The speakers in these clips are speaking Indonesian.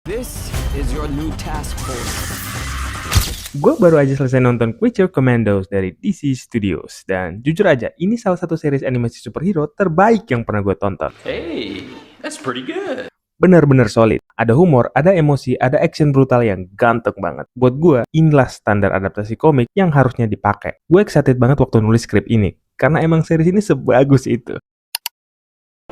This is your new task force. Gue baru aja selesai nonton Creature Commandos dari DC Studios. Dan jujur aja, ini salah satu series animasi superhero terbaik yang pernah gue tonton. Hey, that's pretty good. Bener-bener solid. Ada humor, ada emosi, ada action brutal yang ganteng banget. Buat gue, inilah standar adaptasi komik yang harusnya dipakai. Gue excited banget waktu nulis skrip ini. Karena emang series ini sebagus itu.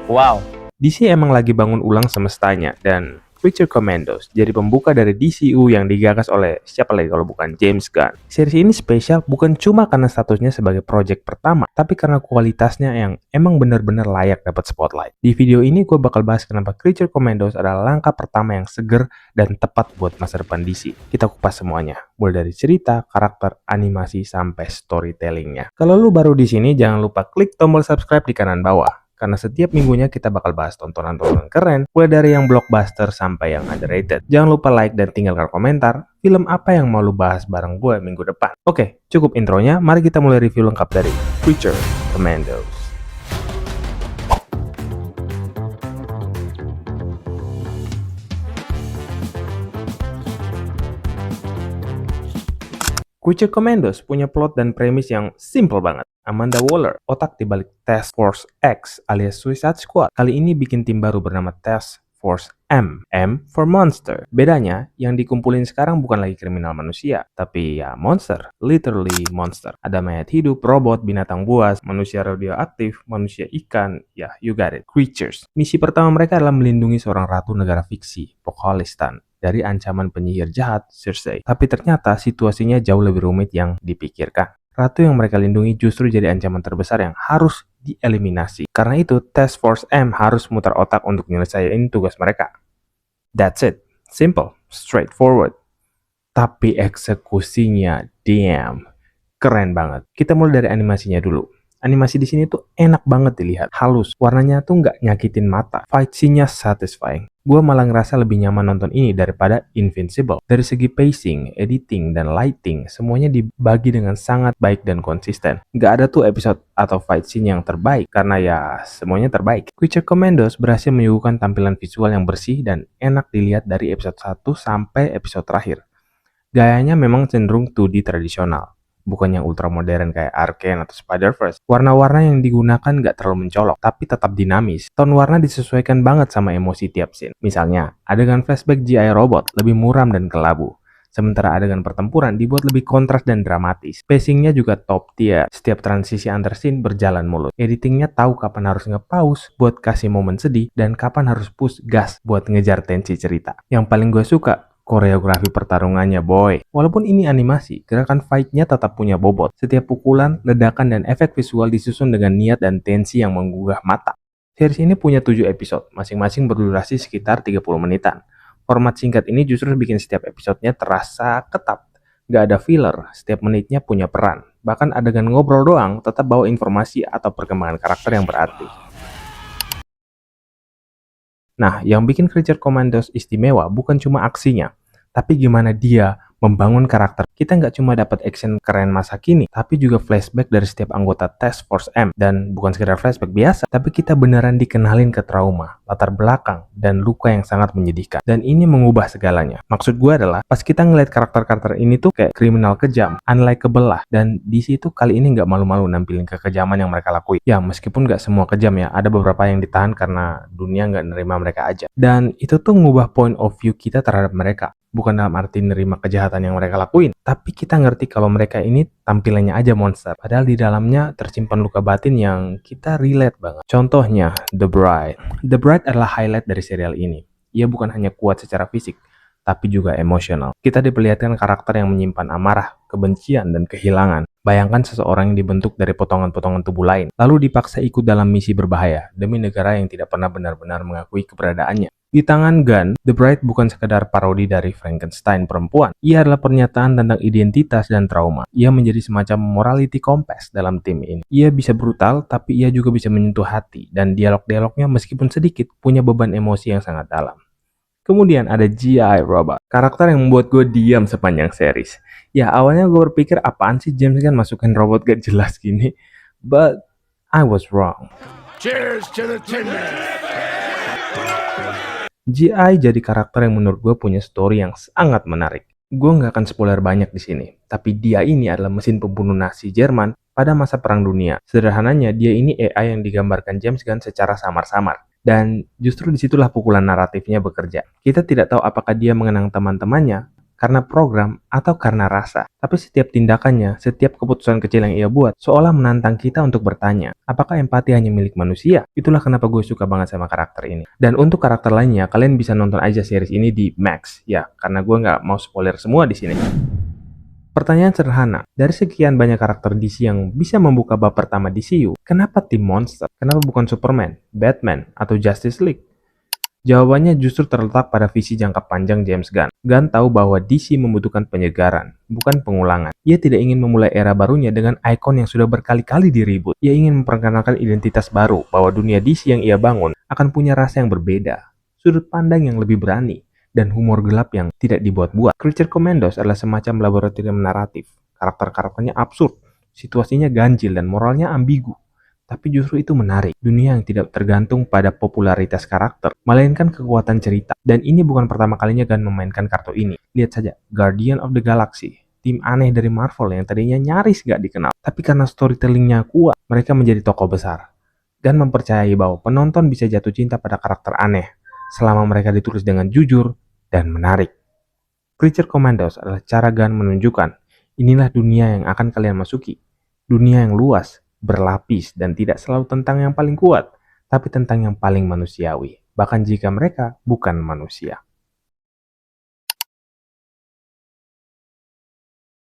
Wow. DC emang lagi bangun ulang semestanya. Dan Creature Commandos jadi pembuka dari DCU yang digagas oleh siapa lagi kalau bukan James Gunn. Series ini spesial bukan cuma karena statusnya sebagai project pertama, tapi karena kualitasnya yang emang bener-bener layak dapat spotlight. Di video ini gue bakal bahas kenapa Creature Commandos adalah langkah pertama yang seger dan tepat buat masa depan DC. Kita kupas semuanya, mulai dari cerita, karakter, animasi, sampai storytellingnya. Kalau lu baru di sini, jangan lupa klik tombol subscribe di kanan bawah. Karena setiap minggunya kita bakal bahas tontonan-tontonan keren, mulai dari yang blockbuster sampai yang underrated. Jangan lupa like dan tinggalkan komentar, film apa yang mau lu bahas bareng gue minggu depan. Oke, cukup intronya, mari kita mulai review lengkap dari Creature Commandos. Creature Commandos punya plot dan premis yang simple banget. Amanda Waller, otak dibalik Task Force X alias Suicide Squad, kali ini bikin tim baru bernama Task Force M. M for Monster. Bedanya, yang dikumpulin sekarang bukan lagi kriminal manusia, tapi ya monster. Literally monster. Ada mayat hidup, robot, binatang buas, manusia radioaktif, manusia ikan, ya you got it, creatures. Misi pertama mereka adalah melindungi seorang ratu negara fiksi, Pokholistan, dari ancaman penyihir jahat, Cersei. Tapi ternyata situasinya jauh lebih rumit yang dipikirkan. Ratu yang mereka lindungi justru jadi ancaman terbesar yang harus dieliminasi. Karena itu, Task Force M harus muter otak untuk menyelesaikan tugas mereka. That's it. Simple, straightforward. Tapi eksekusinya, damn, keren banget. Kita mulai dari animasinya dulu. Animasi di sini tuh enak banget dilihat, halus, warnanya tuh nggak nyakitin mata, fight scene-nya satisfying. Gue malah ngerasa lebih nyaman nonton ini daripada Invincible. Dari segi pacing, editing, dan lighting, semuanya dibagi dengan sangat baik dan konsisten. Nggak ada tuh episode atau fight scene yang terbaik, karena ya semuanya terbaik. Creature Commandos berhasil menyuguhkan tampilan visual yang bersih dan enak dilihat dari episode 1 sampai episode terakhir. Gayanya memang cenderung 2D tradisional, bukan yang ultra modern kayak Arcane atau Spider-Verse. Warna-warna yang digunakan nggak terlalu mencolok, tapi tetap dinamis. Tone warna disesuaikan banget sama emosi tiap scene. Misalnya, adegan flashback GI Robot lebih muram dan kelabu. Sementara adegan pertempuran dibuat lebih kontras dan dramatis. Pacingnya juga top tier. Setiap transisi antar scene berjalan mulus. Editingnya tahu kapan harus nge-pause buat kasih momen sedih, dan kapan harus push gas buat ngejar tensi cerita. Yang paling gue suka, koreografi pertarungannya boy. Walaupun ini animasi, gerakan fight-nya tetap punya bobot. Setiap pukulan, ledakan, dan efek visual disusun dengan niat dan tensi yang menggugah mata. Series ini punya 7 episode, masing-masing berdurasi sekitar 30 menitan. Format singkat ini justru bikin setiap episodenya terasa ketat. Gak ada filler, setiap menitnya punya peran. Bahkan adegan ngobrol doang tetap bawa informasi atau perkembangan karakter yang berarti. Nah, yang bikin Creature Commandos istimewa bukan cuma aksinya, tapi gimana dia membangun karakter. Kita nggak cuma dapat action keren masa kini, tapi juga flashback dari setiap anggota Task Force M. Dan bukan sekedar flashback biasa, tapi kita beneran dikenalin ke trauma, latar belakang, dan luka yang sangat menyedihkan. Dan ini mengubah segalanya. Maksud gue adalah, pas kita ngeliat karakter-karakter ini tuh kayak kriminal kejam, unlikable lah. Dan di situ kali ini nggak malu-malu nampilin kekejaman yang mereka lakuin. Ya, meskipun nggak semua kejam ya, ada beberapa yang ditahan karena dunia nggak nerima mereka aja. Dan itu tuh ngubah point of view kita terhadap mereka. Bukan dalam arti nerima kejahatan yang mereka lakuin, tapi kita ngerti kalau mereka ini tampilannya aja monster, padahal di dalamnya tersimpan luka batin yang kita relate banget. Contohnya, The Bride. The Bride adalah highlight dari serial ini. Ia bukan hanya kuat secara fisik, tapi juga emosional. Kita diperlihatkan karakter yang menyimpan amarah, kebencian, dan kehilangan. Bayangkan seseorang yang dibentuk dari potongan-potongan tubuh lain, lalu dipaksa ikut dalam misi berbahaya demi negara yang tidak pernah benar-benar mengakui keberadaannya. Di tangan Gunn, The Bride bukan sekedar parodi dari Frankenstein perempuan. Ia adalah pernyataan tentang identitas dan trauma. Ia menjadi semacam morality compass dalam tim ini. Ia bisa brutal, tapi ia juga bisa menyentuh hati. Dan dialog-dialognya meskipun sedikit, punya beban emosi yang sangat dalam. Kemudian ada GI Robot, karakter yang membuat gue diam sepanjang series. Ya, awalnya gue berpikir apaan sih James kan masukin robot gak jelas gini. But I was wrong. Cheers to the Tin Man. GI jadi karakter yang menurut gue punya story yang sangat menarik. Gue nggak akan spoiler banyak di sini, tapi dia ini adalah mesin pembunuh Nazi Jerman pada masa Perang Dunia. Sederhananya, dia ini AI yang digambarkan James Gunn secara samar-samar. Dan justru disitulah pukulan naratifnya bekerja. Kita tidak tahu apakah dia mengenang teman-temannya karena program atau karena rasa. Tapi setiap tindakannya, setiap keputusan kecil yang ia buat, seolah menantang kita untuk bertanya, apakah empati hanya milik manusia? Itulah kenapa gue suka banget sama karakter ini. Dan untuk karakter lainnya, kalian bisa nonton aja series ini di Max. Ya, karena gue nggak mau spoiler semua di sini. Pertanyaan sederhana, dari sekian banyak karakter DC yang bisa membuka bab pertama DCU, kenapa tim monster? Kenapa bukan Superman, Batman, atau Justice League? Jawabannya justru terletak pada visi jangka panjang James Gunn. Gunn tahu bahwa DC membutuhkan penyegaran, bukan pengulangan. Ia tidak ingin memulai era barunya dengan ikon yang sudah berkali-kali diribut. Ia ingin memperkenalkan identitas baru, bahwa dunia DC yang ia bangun akan punya rasa yang berbeda, sudut pandang yang lebih berani, dan humor gelap yang tidak dibuat-buat. Creature Commandos adalah semacam laboratorium naratif. Karakter-karakternya absurd, situasinya ganjil, dan moralnya ambigu. Tapi justru itu menarik, dunia yang tidak tergantung pada popularitas karakter, melainkan kekuatan cerita. Dan ini bukan pertama kalinya Gunn memainkan kartu ini. Lihat saja, Guardian of the Galaxy, tim aneh dari Marvel yang tadinya nyaris gak dikenal. Tapi karena storytellingnya kuat, mereka menjadi tokoh besar. Gunn mempercayai bahwa penonton bisa jatuh cinta pada karakter aneh, selama mereka ditulis dengan jujur dan menarik. Creature Commandos adalah cara Gunn menunjukkan, inilah dunia yang akan kalian masuki. Dunia yang luas, berlapis, dan tidak selalu tentang yang paling kuat, tapi tentang yang paling manusiawi, bahkan jika mereka bukan manusia.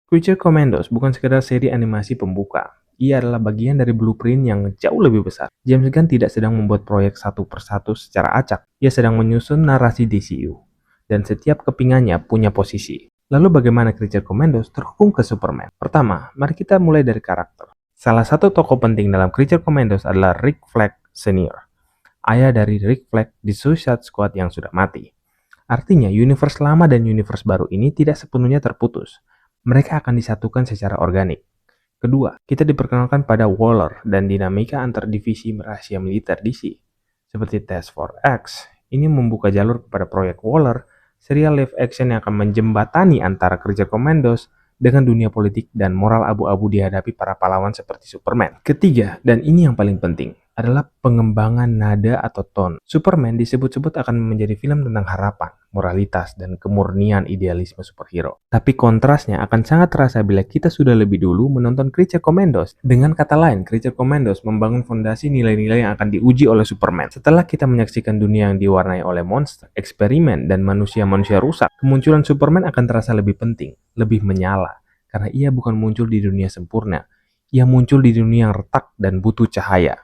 Creature Commandos bukan sekedar seri animasi pembuka. Ia adalah bagian dari blueprint yang jauh lebih besar. James Gunn tidak sedang membuat proyek satu persatu secara acak. Ia sedang menyusun narasi DCU. Dan setiap kepingannya punya posisi. Lalu bagaimana Creature Commandos terhubung ke Superman? Pertama, mari kita mulai dari karakter. Salah satu tokoh penting dalam Creature Commandos adalah Rick Flag Sr., ayah dari Rick Flag di Suicide Squad yang sudah mati. Artinya, universe lama dan universe baru ini tidak sepenuhnya terputus. Mereka akan disatukan secara organik. Kedua, kita diperkenalkan pada Waller dan dinamika antar divisi rahasia militer DC. Seperti Task Force X, ini membuka jalur kepada proyek Waller, serial live action yang akan menjembatani antara Creature Commandos dengan dunia politik dan moral abu-abu dihadapi para pahlawan seperti Superman. Ketiga, dan ini yang paling penting, adalah pengembangan nada atau tone. Superman disebut-sebut akan menjadi film tentang harapan, moralitas, dan kemurnian idealisme superhero. Tapi kontrasnya akan sangat terasa bila kita sudah lebih dulu menonton Creature Commandos. Dengan kata lain, Creature Commandos membangun fondasi nilai-nilai yang akan diuji oleh Superman. Setelah kita menyaksikan dunia yang diwarnai oleh monster, eksperimen, dan manusia-manusia rusak, kemunculan Superman akan terasa lebih penting, lebih menyala, karena ia bukan muncul di dunia sempurna. Ia muncul di dunia yang retak dan butuh cahaya.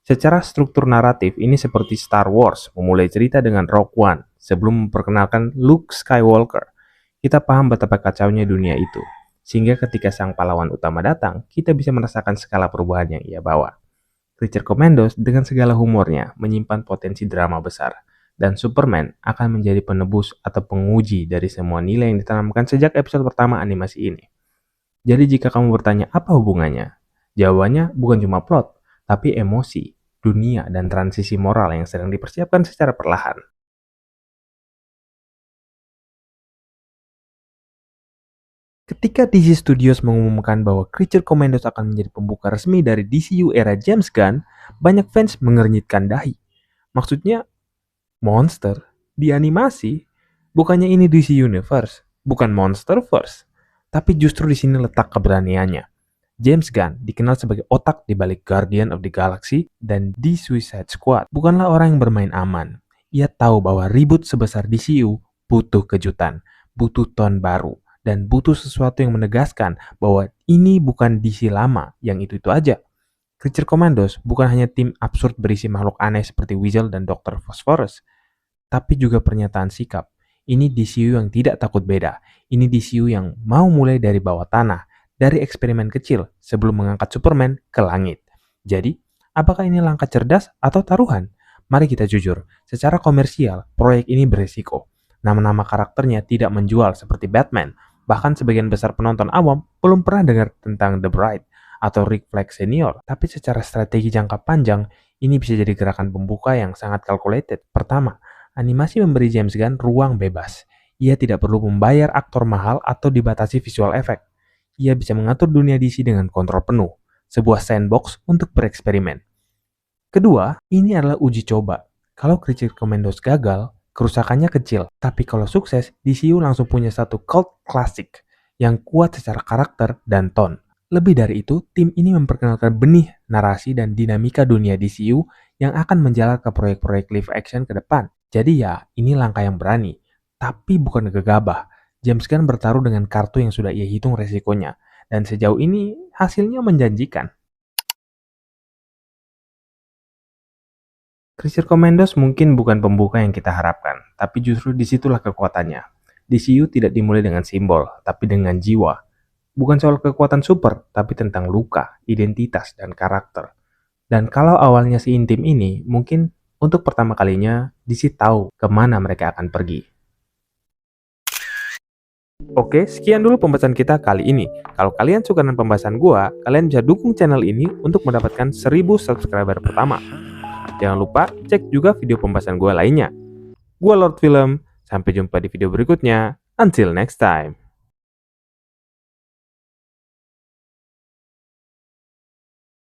Secara struktur naratif, ini seperti Star Wars memulai cerita dengan Rogue One sebelum memperkenalkan Luke Skywalker. Kita paham betapa kacaunya dunia itu, sehingga ketika sang pahlawan utama datang, kita bisa merasakan skala perubahan yang ia bawa. Creature Commandos dengan segala humornya menyimpan potensi drama besar, dan Superman akan menjadi penebus atau penguji dari semua nilai yang ditanamkan sejak episode pertama animasi ini. Jadi jika kamu bertanya apa hubungannya, jawabannya bukan cuma plot, tapi emosi, dunia, dan transisi moral yang sedang dipersiapkan secara perlahan. Ketika DC Studios mengumumkan bahwa Creature Commandos akan menjadi pembuka resmi dari DCU era James Gunn, banyak fans mengernyitkan dahi. Maksudnya, monster di animasi? Bukannya ini DC Universe, bukan Monsterverse. Tapi justru di sini letak keberaniannya. James Gunn dikenal sebagai otak di balik Guardian of the Galaxy dan The Suicide Squad. Bukanlah orang yang bermain aman. Ia tahu bahwa ribut sebesar DCU butuh kejutan, butuh tone baru, dan butuh sesuatu yang menegaskan bahwa ini bukan DC lama yang itu-itu aja. Creature Commandos bukan hanya tim absurd berisi makhluk aneh seperti Weasel dan Dr. Phosphorus, tapi juga pernyataan sikap. Ini DCU yang tidak takut beda. Ini DCU yang mau mulai dari bawah tanah, dari eksperimen kecil sebelum mengangkat Superman ke langit. Jadi, apakah ini langkah cerdas atau taruhan? Mari kita jujur, secara komersial, proyek ini berisiko. Nama-nama karakternya tidak menjual seperti Batman. Bahkan sebagian besar penonton awam belum pernah dengar tentang The Bride atau Rick Flag Senior. Tapi secara strategi jangka panjang, ini bisa jadi gerakan pembuka yang sangat calculated. Pertama, Animasi memberi James Gunn ruang bebas. Ia tidak perlu membayar aktor mahal atau dibatasi visual effect. Ia bisa mengatur dunia DC dengan kontrol penuh, sebuah sandbox untuk bereksperimen. Kedua, ini adalah uji coba. Kalau Creature Commandos gagal, kerusakannya kecil. Tapi kalau sukses, DCU langsung punya satu cult klasik yang kuat secara karakter dan tone. Lebih dari itu, tim ini memperkenalkan benih, narasi, dan dinamika dunia DCU yang akan menjalar ke proyek-proyek live action ke depan. Jadi ya, ini langkah yang berani. Tapi bukan gegabah. James Gunn bertaruh dengan kartu yang sudah ia hitung resikonya. Dan sejauh ini, hasilnya menjanjikan. Creature Commandos mungkin bukan pembuka yang kita harapkan, tapi justru disitulah kekuatannya. DCU tidak dimulai dengan simbol, tapi dengan jiwa. Bukan soal kekuatan super, tapi tentang luka, identitas, dan karakter. Dan kalau awalnya seintim ini, mungkin untuk pertama kalinya DC tahu kemana mereka akan pergi. Oke, sekian dulu pembahasan kita kali ini. Kalau kalian suka dengan pembahasan gua, kalian bisa dukung channel ini untuk mendapatkan 1000 subscriber pertama. Jangan lupa cek juga video pembahasan gua lainnya. Gua Lord Film, sampai jumpa di video berikutnya. Until next time.